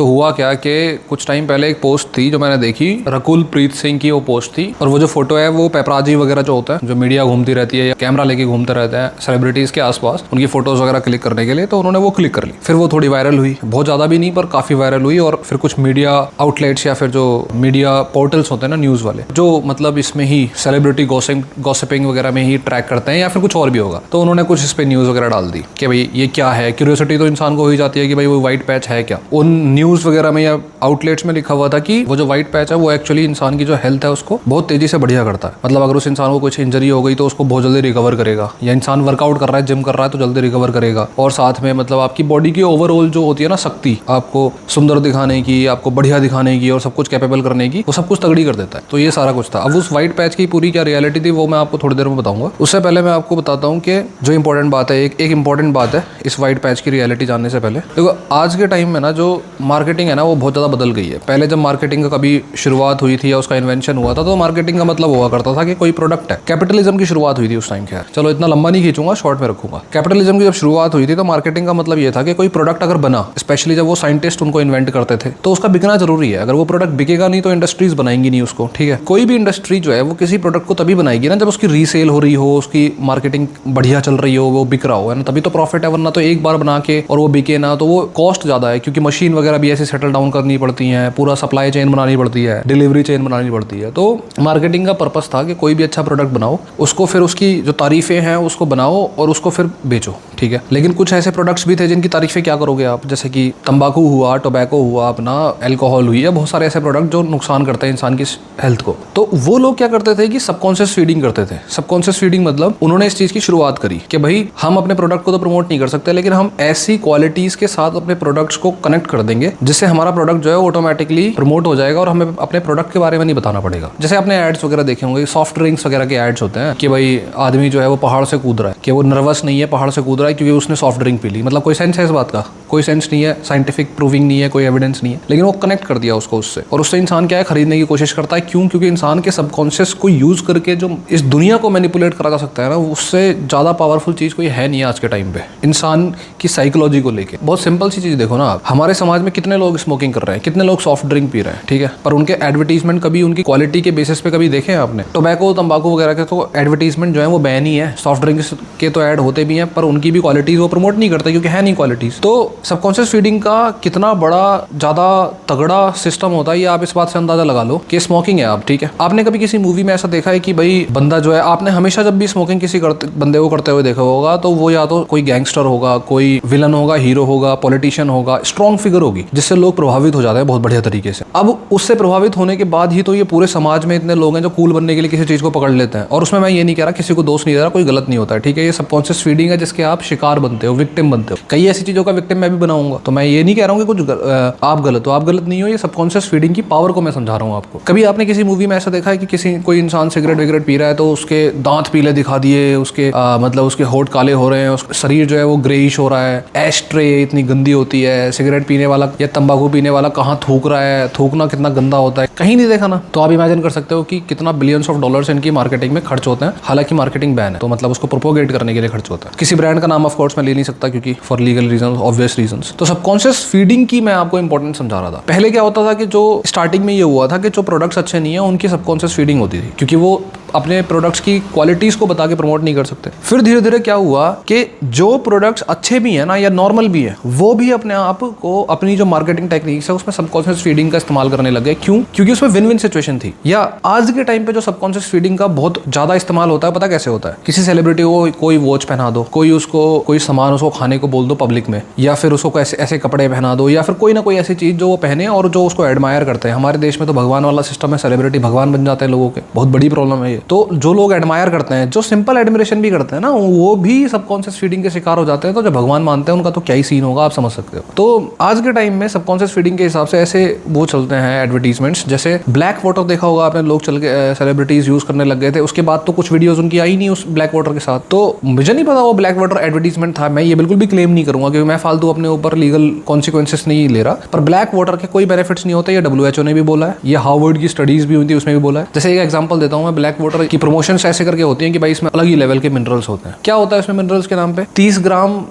तो हुआ क्या कि कुछ टाइम पहले एक पोस्ट थी जो मैंने देखी, रकुल प्रीत सिंह की वो पोस्ट थी। और वो जो फोटो है वो पेपराजी वगैरह जो होता है, जो मीडिया घूमती रहती है या कैमरा लेके घूमते रहते हैं सेलिब्रिटीज के आसपास उनकी फोटोज वगैरह क्लिक करने के लिए, तो उन्होंने वो क्लिक कर ली। फिर वो थोड़ी वायरल हुई, बहुत ज्यादा भी नहीं पर काफी वायरल हुई। और फिर कुछ मीडिया आउटलेट्स या फिर जो मीडिया पोर्टल्स होते हैं ना न्यूज वाले, जो मतलब इसमें ही सेलिब्रिटी गॉसिपिंग वगैरह में ही ट्रैक करते हैं या फिर कुछ और भी होगा, तो उन्होंने कुछ इस पे न्यूज वगैरह डाल दी कि भाई ये क्या है। क्यूरियोसिटी तो इंसान को हो ही जाती है कि भाई वो व्हाइट पैच है क्या। उन न्यूज वगैरह में या आउटलेट्स में लिखा हुआ था कि वो जो व्हाइट पैच है वो एक्चुअली इंसान की जो हेल्थ है उसको बहुत तेजी से बढ़िया करता है। मतलब अगर उस इंसान को कुछ इंजरी हो गई तो उसको बहुत जल्दी रिकवर करेगा, या इंसान वर्कआउट कर रहा है, जिम कर रहा है तो जल्दी रिकवर करेगा। और साथ में मतलब आपकी बॉडी की ओवरऑल जो होती है ना शक्ति, आपको सुंदर दिखाने की, आपको बढ़िया दिखाने की और सब कुछ कैपेबल करने की, वो सब कुछ तगड़ी कर देता है। तो ये सारा कुछ था। अब उस व्हाइट पैच की पूरी क्या रियलिटी थी वो मैं आपको थोड़ी देर में बताऊंगा। उससे पहले मैं आपको बताता हूँ कि जो इंपॉर्टेंट बात है, एक इंपॉर्टेंट बात है इस व्हाइट पैच की रियलिटी जानने से पहले। देखो आज के टाइम में ना जो मार्केटिंग है ना वो बहुत ज़्यादा बदल गई है। पहले जब मार्केटिंग का कभी शुरुआत हुई थी या उसका इन्वेंशन हुआ था तो मार्केटिंग का मतलब हुआ करता था कि कोई प्रोडक्ट है। कैपिटलिज्म की शुरुआत हुई थी उस टाइम। खैर चलो इतना लंबा नहीं खींचूंगा, शॉर्ट में रखूंगा। कैपिटलिज्म की जब शुरुआत हुई थी तो मार्केटिंग का मतलब ये था कि कोई प्रोडक्ट अगर बना, स्पेशली जब वो साइंटिस्ट उनको इन्वेंट करते थे, तो उसका बिकना जरूरी है। अगर वो प्रोडक्ट बिकेगा नहीं तो इंडस्ट्रीज बनाएंगी नहीं उसको। ठीक है, कोई भी इंडस्ट्री जो है वो किसी प्रोडक्ट को तभी बनाएगी ना जब उसकी रीसेल हो रही हो, उसकी मार्केटिंग बढ़िया चल रही हो, वो बिक रहा हो, है ना, तभी तो प्रॉफिट है। वरना तो एक बार बना के और वो बिके ना तो वो कॉस्ट ज्यादा है, क्योंकि मशीन वगैरह भी ऐसे सेटल डाउन करनी पड़ती है, पूरा सप्लाई चेन बनानी पड़ती है, डिलीवरी चेन बनानी पड़ती है। तो मार्केटिंग का पर्पस था कि कोई भी अच्छा प्रोडक्ट बनाओ, उसको फिर उसकी जो तारीफें हैं उसको बनाओ और उसको फिर बेचो। ठीक है, लेकिन कुछ ऐसे प्रोडक्ट्स भी थे जिनकी तारीफें क्या करोगे आप, जैसे कि तंबाकू हुआ, टोबैको हुआ, अपना अल्कोहल हुई, या बहुत सारे ऐसे प्रोडक्ट जो नुकसान करते हैं इंसान की हेल्थ को। तो वो लोग क्या करते थे कि सबकॉन्शियस फीडिंग करते थे। सबकॉन्शियस फीडिंग मतलब उन्होंने इस चीज की शुरुआत करी कि भाई हम अपने प्रोडक्ट को तो प्रमोट नहीं कर सकते, लेकिन हम ऐसी क्वालिटीज के साथ अपने प्रोडक्ट्स को कनेक्ट कर देंगे जिससे हमारा प्रोडक्ट जो है ऑटोमेटिकली प्रमोट हो जाएगा और हमें अपने प्रोडक्ट के बारे में नहीं बताना पड़ेगा। जैसे आपने एड्स वगैरह देखे होंगे, सॉफ्ट ड्रिंक्स वगैरह के एड्स होते हैं कि भाई आदमी जो है वो पहाड़ से कूद रहा है, कि वो नर्वस नहीं है, पहाड़ से कूद रहा है क्योंकि उसने सॉफ्ट ड्रिंक पी ली। मतलब कोई सेंस है इस बात का? कोई सेंस नहीं है, साइंटिफिक प्रूविंग नहीं है, कोई एविडेंस नहीं है, लेकिन वो कनेक्ट कर दिया उसको उससे, और उससे इंसान क्या है, खरीदने की कोशिश करता है। क्यों? क्योंकि इंसान के सबकॉन्शियस को यूज करके जो इस दुनिया को मैनिपुलेट करा जा सकता है ना, उससे ज्यादा पावरफुल चीज कोई है नहीं आज के टाइम पे इंसान की साइकोलॉजी को लेके। बहुत सिंपल सी चीज देखो ना आप, हमारे समाज में कितने लोग स्मोकिंग कर रहे हैं, कितने लोग सॉफ्ट ड्रिंक पी रहे हैं, ठीक है, पर उनके एडवर्टीजमेंट कभी उनकी क्वालिटी के बेसिस पे कभी देखे हैं आपने? टोबैको, तंबाकू वगैरह के तो एडवर्टीजमेंट जो है वो बैन ही है। सॉफ्ट ड्रिंक्स के तो ऐड होते भी हैं पर उनकी भी क्वालिटीज वो प्रमोट नहीं करते क्योंकि है नहीं क्वालिटीज। तो सबकॉन्शियस फीडिंग का कितना बड़ा ज्यादा तगड़ा सिस्टम होता है ये आप इस बात से अंदाजा लगा लो कि स्मोकिंग है आप। ठीक है, आपने कभी किसी मूवी में ऐसा देखा है कि भाई बंदा जो है, आपने हमेशा जब भी स्मोकिंग किसी बंदे को करते हुए देखा होगा तो वो या तो कोई गैंगस्टर होगा, कोई विलन होगा, हीरो होगा, पॉलिटिशियन होगा, स्ट्रॉन्ग फिगर होगी जिससे लोग प्रभावित हो जाते हैं बहुत बढ़िया तरीके से। अब उससे प्रभावित होने के बाद ही तो ये पूरे समाज में इतने लोग हैं जो कूल बनने के लिए किसी चीज को पकड़ लेते हैं। और उसमें मैं ये नहीं कह रहा, किसी को दोष नहीं दे रहा, कोई गलत नहीं होता है। ठीक है, ये सबकॉन्शियस फीडिंग है जिसके आप शिकार बनते हो, विक्टिम बनते हो। कई ऐसी चीजों का विक्टिम मैं भी बनाऊंगा, तो मैं ये नहीं कह रहा हूँ कि कुछ आप गलत हो, आप गलत नहीं हो। ये सबकॉन्शियस फीडिंग की पावर को मैं समझा रहा हूँ आपको। कभी आपने किसी मूवी में ऐसा देखा है कि कोई इंसान सिगरेट विगरेट पी रहा है तो उसके दांत पीले दिखा दिए, उसके मतलब उसके होठ काले हो रहे हैं, उसका शरीर जो है वो ग्रेइश हो रहा है, एश ट्रे इतनी गंदी होती है, सिगरेट पीने वाला या तंबाकू पीने वाला कहाँ थूक रहा है, थूकना कितना गंदा होता है, कहीं नहीं देखा ना। तो आप इमेजिन कर सकते हो कि कितना बिलियंस ऑफ डॉलर्स इनकी मार्केटिंग में खर्च होते हैं। हालांकि मार्केटिंग बैन है तो मतलब उसको प्रोपोगेट करने के लिए खर्च होता है। किसी ब्रांड का नाम ऑफ कोर्स मैं ले नहीं सकता क्योंकि for legal reason, obvious reason. तो सबकॉन्शियस फीडिंग की मैं आपको इंपॉर्टेंस समझा रहा था। पहले क्या होता था कि जो स्टार्टिंग में ये हुआ था कि जो प्रोडक्ट्स अच्छे नहीं है उनकी सबकॉन्शियस फीडिंग होती थी क्योंकि वो अपने प्रोडक्ट्स की क्वालिटीज को बता के प्रमोट नहीं कर सकते। फिर धीरे धीरे क्या हुआ कि जो प्रोडक्ट्स अच्छे भी हैं ना या नॉर्मल भी है वो भी अपने आप को अपनी जो मार्केटिंग टेक्निक्स है उसमें सबकॉन्शियस फीडिंग का इस्तेमाल करने लगे। क्यों? क्योंकि उसमें विन विन सिचुएशन थी। या आज के टाइम पे जो सबकॉन्शियस फीडिंग का बहुत ज्यादा इस्तेमाल होता है, पता कैसे होता है? किसी सेलिब्रिटी को कोई वॉच पहना दो, कोई सामान उसको खाने को बोल दो पब्लिक में, या फिर उसको ऐसे कपड़े पहना दो, या फिर कोई ना कोई ऐसी चीज जो वो पहने और जो उसको एडमायर करते हैं। हमारे देश में तो भगवान वाला सिस्टम है, सेलिब्रिटी भगवान बन जाते हैं लोगों के, बहुत बड़ी प्रॉब्लम है ये। तो जो लोग एडमायर करते हैं, जो सिंपल एडमिरेशन भी करते हैं ना, वो भी सबकॉन्शियस फीडिंग के शिकार हो जाते हैं। तो जो भगवान मानते हैं उनका तो क्या ही सीन होगा, आप समझ सकते हो। तो आज के टाइम में सबकॉन्शियस फीडिंग के हिसाब से ऐसे वो चलते हैं एडवर्टीजमेंट्स, जैसे ब्लैक वाटर देखा होगा आपने, लोग चल के सेलिब्रिटीज यूज करने लग गए थे। उसके बाद तो कुछ वीडियोस उनकी आई नहीं उस ब्लैक वाटर के साथ। तो मुझे नहीं पता वो ब्लैक वाटर एडवर्टीजमेंट था, मैं ये बिल्कुल भी क्लेम नहीं करूंगा क्योंकि मैं फालतू अपने ऊपर लीगल कॉन्सिक्वेंसेस नहीं ले रहा। पर ब्लैक वाटर के कोई बेनिफिट्स नहीं होते, ये WHO ने भी बोला है, ये हार्वर्ड की स्टडीज भी हुई थी उसमें भी बोला है। जैसे एक एग्जांपल देता हूं मैं, ब्लैक वाटर की प्रमोशंस ऐसे करके होती हैं कि भाई इसमें अलग ही लेवल के मिनरल्स होते हैं। क्या होता है इसमें मिनरल्स के नाम पे? 30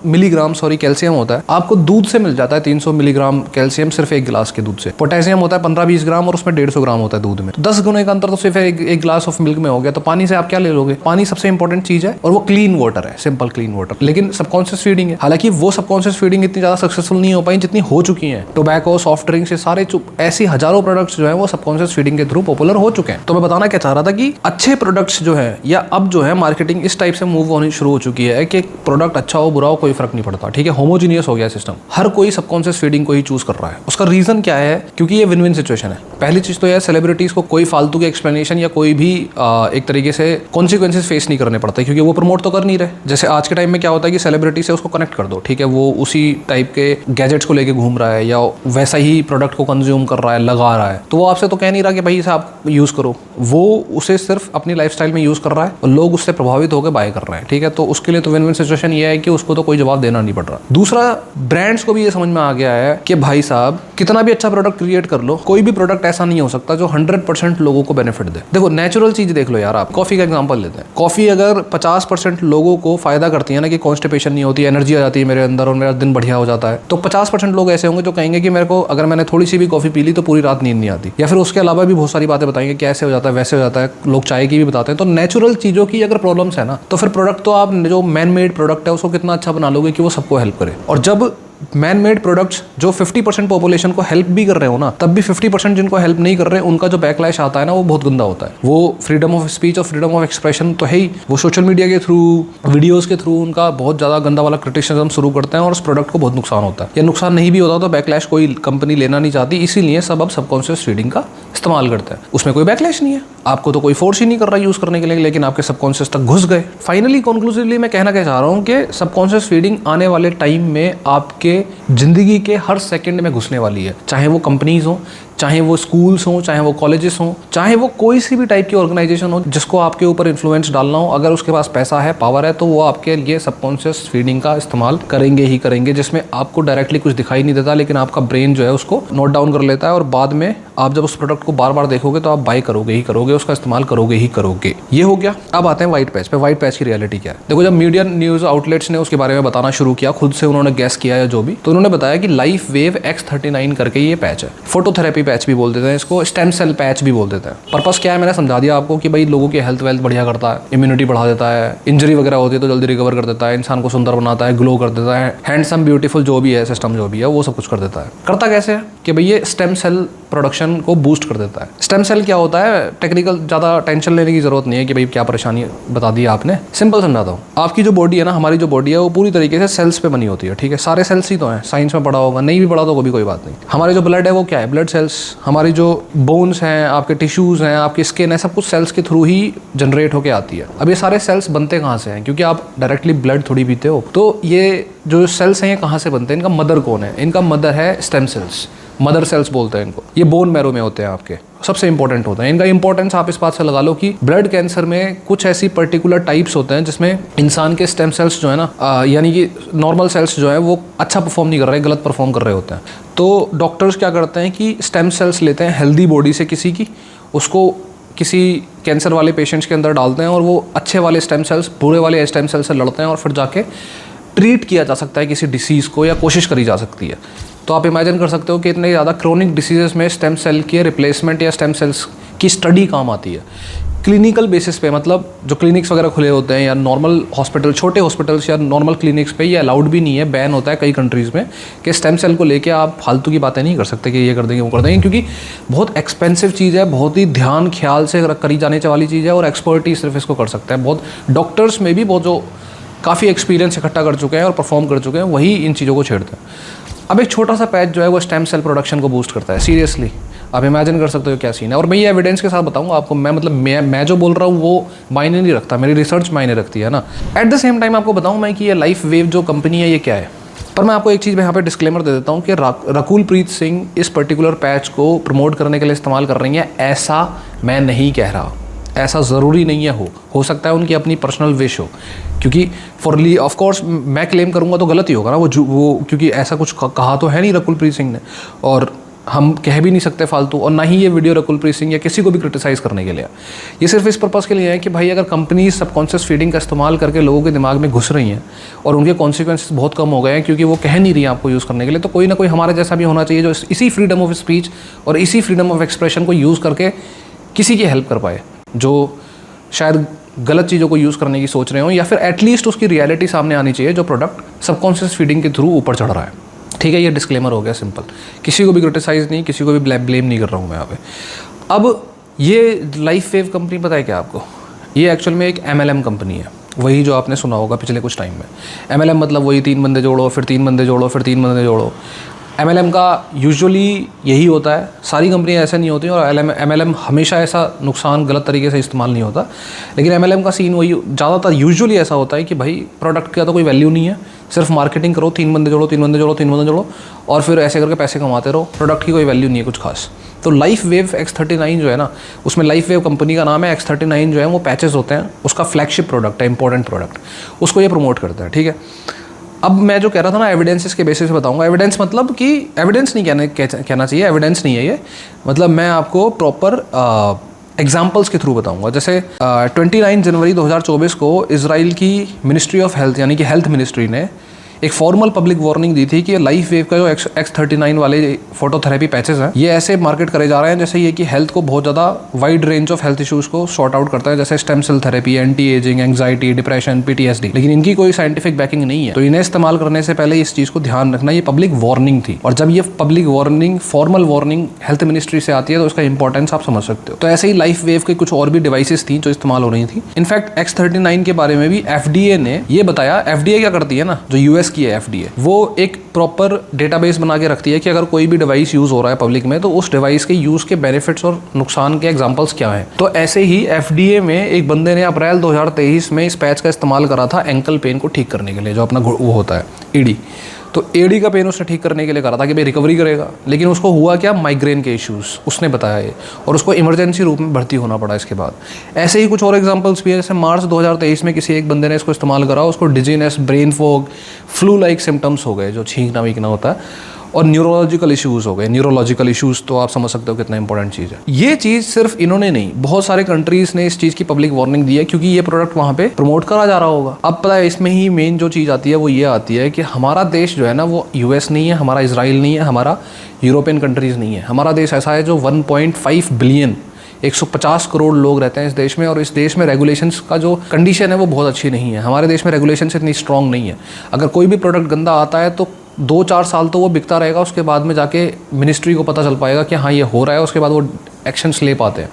मिलीग्राम कैल्शियम होता है, आपको दूध से मिल जाता है 300 मिलीग्राम कैल्शियम सिर्फ एक गिलास के दूध से। पोटेशियम होता है 15-20 ग्राम और उसमें 150 ग्राम होता है दूध में। 10 गुने का अंतर तो सिर्फ एक गिलास ऑफ मिल्क में हो गया। तो पानी से आप क्या ले लोगे? पानी सबसे इंपॉर्टेंट चीज है और वो क्लीन वाटर है, सिंपल क्लीन वाटर। लेकिन सबकॉन्शियस फीडिंग है, हालांकि वो सबकॉन्शियस फीडिंग इतनी ज्यादा सक्सेसफुल नहीं हो पाई जितनी हो चुकी है। टोबैको, सॉफ्ट ड्रिंक्स, सारे ऐसी हजारों प्रोडक्ट्स जो है वो सबकॉन्शियस फीडिंग के थ्रू पॉपुलर हो चुके हैं। तो मैं बताना क्या चाह रहा था कि अच्छे प्रोडक्ट्स जो है या अब जो है मार्केटिंग इस टाइप से मूव होनी शुरू हो चुकी है कि प्रोडक्ट अच्छा हो बुरा हो कोई फर्क नहीं पड़ता, ठीक है। होमोजीनियस हो गया सिस्टम, हर कोई सबकॉन्शियस फीडिंग को ही चूज कर रहा है। उसका रीजन क्या है? क्योंकि ये विन विन सिचुएशन है। पहली चीज तो यह सेलिब्रिटीज को कोई फालतू के एक्सप्लेनेशन या कोई भी एक तरीके से कॉन्सिक्वेंसेस फेस नहीं करने पड़ते, क्योंकि वो प्रमोट तो कर नहीं रहे। जैसे आज के टाइम में क्या होता है कि सेलिब्रिटी से उसको कनेक्ट कर दो, ठीक है, वो उसी टाइप के गैजेट्स को लेके घूम रहा है या वैसा ही प्रोडक्ट को कंज्यूम कर रहा है, लगा रहा है, तो वो आपसे तो कह नहीं रहा कि भाई इसे आप यूज करो, वो उसे सिर्फ अपनी लाइफस्टाइल में यूज कर रहा है और लोग उससे प्रभावित होकर बाय कर रहे हैं, ठीक है। तो उसके लिए तो विन विन सिचुएशन ये है कि उसको तो कोई जवाब देना नहीं पड़ रहा। दूसरा, ब्रांड्स को भी ये समझ में आ गया है कि भाई साहब कितना भी अच्छा प्रोडक्ट क्रिएट कर लो, कोई भी प्रोडक्ट ऐसा नहीं हो सकता जो 100% लोगों को बेनिफिट दे। देखो नेचुरल चीज देख लो यार, आप कॉफी का एग्जांपल लेते हैं। कॉफी अगर 50% लोगों को फायदा करती है ना, कि कॉन्स्टिपेशन नहीं होती, एनर्जी आ जाती है मेरे अंदर और मेरा दिन बढ़िया हो जाता है, तो 50% लोग ऐसे होंगे जो कहेंगे कि मेरे को अगर मैंने थोड़ी सी भी कॉफी पी ली तो पूरी रात नींद नहीं आती। या फिर उसके अलावा भी बहुत सारी बातें बताएंगे कि ऐसे हो जाता है वैसे हो जाता है, लोग चाय की भी बताते हैं। तो नेचुरल चीजों की अगर प्रॉब्लम्स है ना, तो फिर प्रोडक्ट तो आप जो मैन मेड प्रोडक्ट है उसको कितना अच्छा बना लोगे कि वो सबको हेल्प करे। और जब मैन मेड प्रोडक्ट्स जो 50% पॉपुलेशन को हेल्प भी कर रहे हो ना, तब भी 50% जिनको हेल्प नहीं कर रहे, उनका जो बैकलैश आता है ना, वो बहुत गंदा होता है। वो फ्रीडम ऑफ स्पीच और फ्रीडम ऑफ एक्सप्रेशन तो है ही, वो सोशल मीडिया के थ्रू, वीडियोस के थ्रू उनका बहुत ज़्यादा गंदा वाला क्रिटिसिज्म शुरू करते हैं और उस प्रोडक्ट को बहुत नुकसान होता है। या नुकसान नहीं भी होता तो बैकलैश कोई कंपनी लेना नहीं चाहती, इसीलिए सब अब सबकॉन्शियस फीडिंग का इस्तेमाल करते हैं। उसमें कोई बैकलैश नहीं है, आपको तो कोई फोर्स ही नहीं कर रहा यूज़ करने के लिए, लेकिन आपके सबकॉन्शियस तक घुस गए। फाइनली कंक्लूसिवली मैं कहना क्या चाह रहा हूँ कि सबकॉन्शियस फीडिंग आने वाले टाइम में आपके जिंदगी के हर सेकंड में घुसने वाली है। चाहे वो कंपनीज हो, चाहे वो स्कूल्स हो, चाहे वो कॉलेजेस हो, चाहे वो कोई सी भी टाइप की ऑर्गेनाइजेशन हो जिसको आपके ऊपर इन्फ्लुएंस डालना हो, अगर उसके पास पैसा है, पावर है, तो वो आपके लिए सबकॉन्शियस फीडिंग का इस्तेमाल करेंगे ही करेंगे, जिसमें आपको डायरेक्टली कुछ दिखाई नहीं देता, लेकिन आपका ब्रेन जो है उसको नोट डाउन कर लेता है और बाद में आप जब उस प्रोडक्ट को बार बार देखोगे तो आप बाय करोगे ही करोगे, उसका इस्तेमाल करोगे ही करोगे। ये हो गया। अब आते हैं व्हाइट पैच पे। व्हाइट पैच की रियलिटी क्या है? देखो, जब मीडिया न्यूज आउटलेट्स ने उसके बारे में बताना शुरू किया, खुद से उन्होंने गैस किया या जो भी, तो उन्होंने बताया कि लाइफ वेव X39 करके ये पैच है। फोटोथेरेपी पैच भी बोल देते हैं इसको, स्टेम सेल पैच भी बोल देते हैं। पर्पस क्या है मैंने समझा दिया आपको कि भाई लोगों की हेल्थ वेल्थ बढ़िया करता है, इम्यूनिटी बढ़ा देता है, इंजरी वगैरह होती है तो जल्दी रिकवर कर देता है, इंसान को सुंदर बनाता है, ग्लो कर देता है, हैंडसम ब्यूटीफुल जो भी है सिस्टम जो भी है वो सब कुछ कर देता है। करता कैसे है कि भाई ये स्टेम सेल प्रोडक्शन को बूस्ट कर देता है। स्टेम सेल क्या होता है? टेक्निकल ज़्यादा टेंशन लेने की जरूरत नहीं है कि भाई क्या परेशानी बता दी आपने, सिंपल समझाता हूँ। आपकी जो बॉडी है ना, हमारी जो बॉडी है वो पूरी तरीके से सेल्स पे बनी होती है, ठीक है। सारे सेल्स ही तो हैं, साइंस में पढ़ा होगा, नहीं भी पढ़ा तो वो भी कोई बात नहीं। हमारे जो ब्लड है वो क्या है? Blood cells. हमारी जो बोन्स हैं, आपके टिश्यूज हैं, आपकी स्किन है, सब कुछ सेल्स के थ्रू ही जनरेट होकर आती है। अब ये सारे सेल्स बनते कहाँ से हैं? क्योंकि आप डायरेक्टली ब्लड थोड़ी पीते हो, तो ये जो सेल्स हैं ये कहाँ से बनते हैं? इनका मदर कौन है? इनका मदर है स्टेम सेल्स, मदर सेल्स बोलते हैं इनको। ये बोन मैरो में होते हैं, आपके सबसे इंपॉर्टेंट होते हैं। इनका इंपॉर्टेंस आप इस बात से लगा लो कि ब्लड कैंसर में कुछ ऐसी पर्टिकुलर टाइप्स होते हैं जिसमें इंसान के स्टेम सेल्स जो है ना, यानी कि नॉर्मल सेल्स जो है वो अच्छा परफॉर्म नहीं कर रहे, गलत परफॉर्म कर रहे होते हैं। तो डॉक्टर्स क्या करते हैं कि स्टेम सेल्स लेते हैं हेल्दी बॉडी से किसी की, उसको किसी कैंसर वाले पेशेंट्स के अंदर डालते हैं और वो अच्छे वाले स्टेम सेल्स बुरे वाले स्टेम सेल्स से लड़ते हैं और फिर जाके ट्रीट किया जा सकता है किसी डिसीज़ को, या कोशिश करी जा सकती है। तो आप इमेजिन कर सकते हो कि इतने ज़्यादा क्रोनिक डिसीजेस में स्टेम सेल के रिप्लेसमेंट या स्टेम सेल्स की स्टडी काम आती है क्लिनिकल बेसिस पे। मतलब जो क्लिनिक्स वगैरह खुले होते हैं या नॉर्मल हॉस्पिटल, छोटे हॉस्पिटल्स या नॉर्मल क्लिनिक्स पे ये अलाउड भी नहीं है, बैन होता है कई कंट्रीज़ में कि स्टेम सेल को लेके आप फालतू की बातें नहीं कर सकते कि ये कर देंगे वो कर देंगे, क्योंकि बहुत एक्सपेंसिव चीज़ है, बहुत ही ध्यान ख्याल से करी जाने वाली चीज़ है और एक्सपर्टी सिर्फ इसको कर सकता है। बहुत डॉक्टर्स में भी बहुत जो काफ़ी एक्सपीरियंस इकट्ठा कर चुके हैं और परफॉर्म कर चुके हैं, वही इन चीज़ों को छेड़ते हैं। अब एक छोटा सा पैच जो है वो स्टेम सेल प्रोडक्शन को बूस्ट करता है। सीरियसली आप इमेजिन कर सकते हो क्या सीन है। और मैं ये एविडेंस के साथ बताऊंगा आपको, मैं जो बोल रहा हूँ वो मायने नहीं रखता, मेरी रिसर्च मायने रखती है ना। एट द सेम टाइम आपको बताऊँ मैं कि ये लाइफ वेव जो कंपनी है ये क्या है। पर मैं आपको एक चीज़ यहाँ पे डिस्क्लेमर दे देता हूँ कि रकुल प्रीत सिंह इस पर्टिकुलर पैच को प्रमोट करने के लिए इस्तेमाल कर रही हैं, ऐसा मैं नहीं कह रहा। ऐसा ज़रूरी नहीं है, हो सकता है उनकी अपनी पर्सनल विश हो, क्योंकि फॉरली ऑफ कोर्स मैं क्लेम करूँगा तो गलत ही होगा ना वो क्योंकि ऐसा कुछ कहा तो है नहीं रकुल प्रीत सिंह ने। और हम कह भी नहीं सकते फालतू, और ना ही ये वीडियो रकुलप्रीत सिंह या किसी को भी क्रिटिसाइज़ करने के लिए। ये सिर्फ इस पर्पज़ के लिए है कि भाई अगर कंपनी सबकॉन्शियस फीडिंग का इस्तेमाल करके लोगों के दिमाग में घुस रही हैं और उनके कॉन्सिक्वेंसेस बहुत कम हो गए हैं क्योंकि वो कह नहीं रही हैं आपको यूज़ करने के लिए, तो कोई ना कोई हमारे जैसा भी होना चाहिए जो इसी फ्रीडम ऑफ स्पीच और इसी फ्रीडम ऑफ एक्सप्रेशन को यूज़ करके किसी की हेल्प कर पाए, जो शायद गलत चीज़ों को यूज़ करने की सोच रहे हो, या फिर एटलीस्ट उसकी रियलिटी सामने आनी चाहिए जो प्रोडक्ट सबकॉन्शियस फीडिंग के थ्रू ऊपर चढ़ रहा है। ठीक है, ये डिस्क्लेमर हो गया सिंपल, किसी को भी क्रिटिसाइज़ नहीं, किसी को भी ब्लेम नहीं कर रहा हूँ मैं यहाँ पे। अब ये लाइफ वेव कंपनी पता है क्या आपको, ये एक्चुअल में एक MLM कंपनी है, वही जो आपने सुना होगा पिछले कुछ टाइम में। MLM मतलब वही 3 बंदे जोड़ो, फिर 3 बंदे जोड़ो, फिर 3 बंदे जोड़ो। MLM का यूजुअली यही होता है, सारी कंपनियां ऐसे नहीं होती, और MLM हमेशा ऐसा नुकसान गलत तरीके से इस्तेमाल नहीं होता, लेकिन MLM का सीन वही ज़्यादातर यूजुअली ऐसा होता है कि भाई प्रोडक्ट का तो कोई वैल्यू नहीं है, सिर्फ मार्केटिंग करो, 3 बंदे जोड़ो, 3 बंदे जोड़ो, 3 बंदे जोड़ो, और फिर ऐसे करके पैसे कमाते रहो, प्रोडक्ट की कोई वैल्यू नहीं है कुछ खास। तो लाइफ वेव X39 जो है ना, उसमें लाइफ वेव कंपनी का नाम है, X39 जो है वो पैचेस होते हैं, उसका फ्लैगशिप प्रोडक्ट है, इंपॉर्टेंट प्रोडक्ट, उसको ये प्रमोट करता है। ठीक है, अब मैं जो कह रहा था ना, एविडेंसेस के बेसिस पे बताऊंगा। एविडेंस मतलब कि एविडेंस नहीं कहना चाहिए, एविडेंस नहीं है ये, मतलब मैं आपको प्रॉपर एग्जाम्पल्स के थ्रू बताऊंगा। जैसे 29 जनवरी 2024 को इजराइल की मिनिस्ट्री ऑफ हेल्थ यानी कि हेल्थ मिनिस्ट्री ने एक फॉर्मल पब्लिक वार्निंग दी थी कि लाइफ वेव का जो X39 वाले फोटोथेरेपी पैचेस हैं, ये ऐसे मार्केट करे जा रहे हैं जैसे ये कि हेल्थ को बहुत ज़्यादा wide range of health issues को सॉर्ट आउट करता है, जैसे stem cell therapy, anti ageing, anxiety, depression, PTSD, लेकिन इनकी कोई साइंटिफिक बैकिंग नहीं है। तो इन्हें इस्तेमाल करने से पहले इस चीज़ को ध्यान रखना, ये पब्लिक वार्निंग थी, और जब ये public warning, formal warning health ministry से आती है तो उसका इंपॉर्टेंस आप समझ सकते हो। तो ऐसे ही लाइफ वेव के कुछ और भी डिवाइसेस थी जो इस्तेमाल हो रही थी। इनफैक्ट X39 के बारे में भी FDA ने ये बताया, FDA क्या करती है ना, जो US की है FDA, वो एक प्रॉपर डेटाबेस बना के रखती है कि अगर कोई भी डिवाइस यूज़ हो रहा है पब्लिक में तो उस डिवाइस के यूज़ के बेनिफिट्स और नुकसान के एग्जांपल्स क्या हैं। तो ऐसे ही FDA में एक बंदे ने अप्रैल 2023 में इस पैच का इस्तेमाल करा था एंकल पेन को ठीक करने के लिए, जो अपना वो होता है ED। तो AD का पेन उसने ठीक करने के लिए करा था कि भाई रिकवरी करेगा, लेकिन उसको हुआ क्या, माइग्रेन के इश्यूज़, उसने बताया ये, और उसको इमरजेंसी रूप में भर्ती होना पड़ा इसके बाद। ऐसे ही कुछ और एग्जांपल्स भी है, जैसे मार्च 2023 में किसी एक बंदे ने इसको इस्तेमाल करा, उसको dizziness, brain fog, flu like symptoms हो गए, जो छींकना वीकना होता है, और न्यूरोलॉजिकल इश्यूज़ हो गए। न्यूरोलॉजिकल इश्यूज़ तो आप समझ सकते हो कितना इंपॉर्टेंट चीज़ है। ये चीज़ सिर्फ इन्होंने नहीं, बहुत सारे कंट्रीज़ ने इस चीज़ की पब्लिक वार्निंग दी है, क्योंकि ये प्रोडक्ट वहाँ पे प्रमोट करा जा रहा होगा। अब पता है इसमें ही मेन जो चीज़ आती है वो ये आती है कि हमारा देश जो है ना वो US नहीं है, हमारा इजराइल नहीं है, हमारा यूरोपियन कंट्रीज़ नहीं है। हमारा देश ऐसा है जो 1.5 बिलियन 150 करोड़ लोग रहते हैं इस देश में, और इस देश में रेगुलेशंस का जो कंडीशन है वो बहुत अच्छी नहीं है। हमारे देश में रेगुलेशंस इतनी स्ट्रॉन्ग नहीं है। अगर कोई भी प्रोडक्ट गंदा आता है तो 2-4 साल तो वो बिकता रहेगा, उसके बाद में जाके मिनिस्ट्री को पता चल पाएगा कि हाँ ये हो रहा है, उसके बाद वो एक्शंस ले पाते हैं,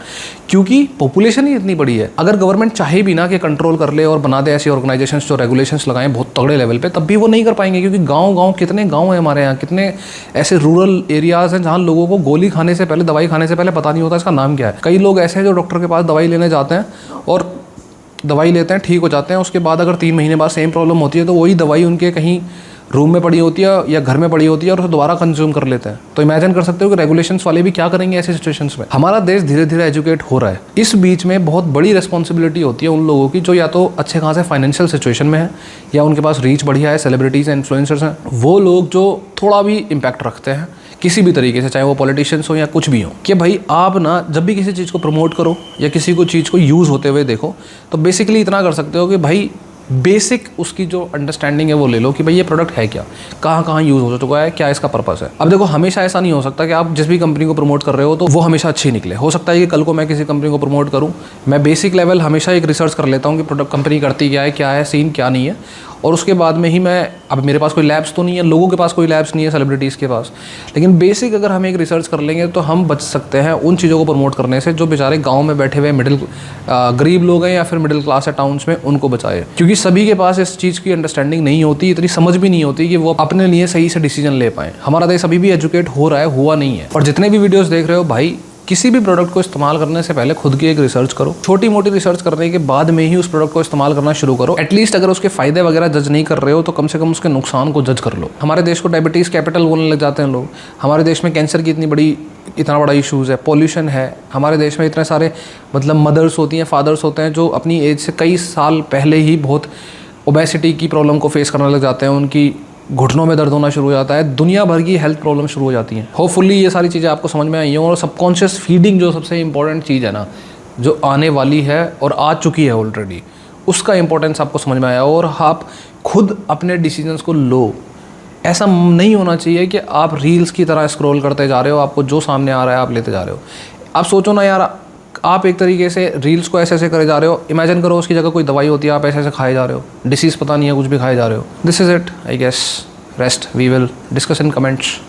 क्योंकि पॉपुलेशन ही इतनी बड़ी है। अगर गवर्नमेंट चाहे भी ना कि कंट्रोल कर ले और बना दे ऐसी ऑर्गेनाइजेशंस जो रेगुलेशंस लगाएं बहुत तगड़े लेवल पे, तब भी वो नहीं कर पाएंगे, क्योंकि गांव कितने गांव हैं हमारे यहाँ, कितने ऐसे रूरल एरियाज़ हैं जहाँ लोगों को गोली खाने से पहले, दवाई खाने से पहले पता नहीं होता इसका नाम क्या है। कई लोग ऐसे हैं जो डॉक्टर के पास दवाई लेने जाते हैं और दवाई लेते हैं, ठीक हो जाते हैं, उसके बाद अगर 3 महीने बाद सेम प्रॉब्लम होती है तो वही दवाई उनके कहीं रूम में पड़ी होती है या घर में पड़ी होती है और उसे दोबारा कंज्यूम कर लेते हैं। तो इमेजिन कर सकते हो कि रेगुलेशंस वाले भी क्या करेंगे ऐसे सिचुएशंस में। हमारा देश धीरे धीरे एजुकेट हो रहा है, इस बीच में बहुत बड़ी रिस्पॉन्सिबिलिटी होती है उन लोगों की जो या तो अच्छे खासे फाइनेंशियल सिचुएशन में है या उनके पास रीच बढ़िया है, सेलिब्रिटीज़ हैं, इन्फ्लुएंसर्स हैं, वो लोग जो थोड़ा भी इम्पैक्ट रखते हैं किसी भी तरीके से, चाहे वो पॉलिटिशियंस हो या कुछ भी हो, कि भाई आप ना जब भी किसी चीज़ को प्रमोट करो या किसी को चीज़ को यूज़ होते हुए देखो तो बेसिकली इतना कर सकते हो कि भाई बेसिक उसकी जो अंडरस्टैंडिंग है वो ले लो कि भाई ये प्रोडक्ट है क्या, कहाँ कहाँ यूज़ हो चुका है, क्या इसका पर्पस है। अब देखो हमेशा ऐसा नहीं हो सकता कि आप जिस भी कंपनी को प्रमोट कर रहे हो तो वो हमेशा अच्छी निकले। हो सकता है कि कल को मैं किसी कंपनी को प्रमोट करूँ, मैं बेसिक लेवल हमेशा एक रिसर्च कर लेता हूँ कि प्रोडक्ट कंपनी करती क्या है, सीन क्या नहीं है, और उसके बाद में ही मैं, अब मेरे पास कोई लैब्स तो नहीं है, लोगों के पास कोई लैब्स नहीं है, सेलिब्रिटीज़ के पास, लेकिन बेसिक अगर हम एक रिसर्च कर लेंगे तो हम बच सकते हैं उन चीज़ों को प्रमोट करने से जो बेचारे गांव में बैठे हुए गरीब लोग हैं या फिर मिडिल क्लास है टाउन्स में, उनको बचाए। क्योंकि सभी के पास इस चीज़ की अंडरस्टैंडिंग नहीं होती, इतनी समझ भी नहीं होती कि वो अपने लिए सही से डिसीजन ले पाएँ। हमारा देश अभी भी एजुकेट हो रहा है, हुआ नहीं है। और जितने भी वीडियोज़ देख रहे हो भाई, किसी भी प्रोडक्ट को इस्तेमाल करने से पहले खुद की एक रिसर्च करो, छोटी मोटी रिसर्च करने के बाद में ही उस प्रोडक्ट को इस्तेमाल करना शुरू करो। एटलीस्ट अगर उसके फायदे वगैरह जज नहीं कर रहे हो तो कम से कम उसके नुकसान को जज कर लो। हमारे देश को डायबिटीज़ कैपिटल बोलने लग जाते हैं लोग। हमारे देश में कैंसर की इतना बड़ा इशूज़ है, पॉल्यूशन है, हमारे देश में इतने सारे मतलब मदर्स होती हैं, फादर्स होते हैं जो अपनी एज से कई साल पहले ही बहुत ओबेसिटी की प्रॉब्लम को फेस करने लग जाते हैं, उनकी घुटनों में दर्द होना शुरू हो जाता है, दुनिया भर की हेल्थ प्रॉब्लम शुरू हो जाती हैं। होपफुली ये सारी चीज़ें आपको समझ में आई हैं और सबकॉन्शियस फीडिंग जो सबसे इंपॉर्टेंट चीज़ है ना, जो आने वाली है और आ चुकी है ऑलरेडी, उसका इंपॉर्टेंस आपको समझ में आया और आप खुद अपने डिसीजंस को लो। ऐसा नहीं होना चाहिए कि आप रील्स की तरह स्क्रॉल करते जा रहे हो, आपको जो सामने आ रहा है आप लेते जा रहे हो। आप सोचो ना यार, आप एक तरीके से रील्स को ऐसे ऐसे करे जा रहे हो, इमेजिन करो उसकी जगह कोई दवाई होती है, आप ऐसे ऐसे खाए जा रहे हो, डिसीज़ पता नहीं है कुछ भी खाए जा रहे हो। This is it I guess. Rest we will discuss in comments.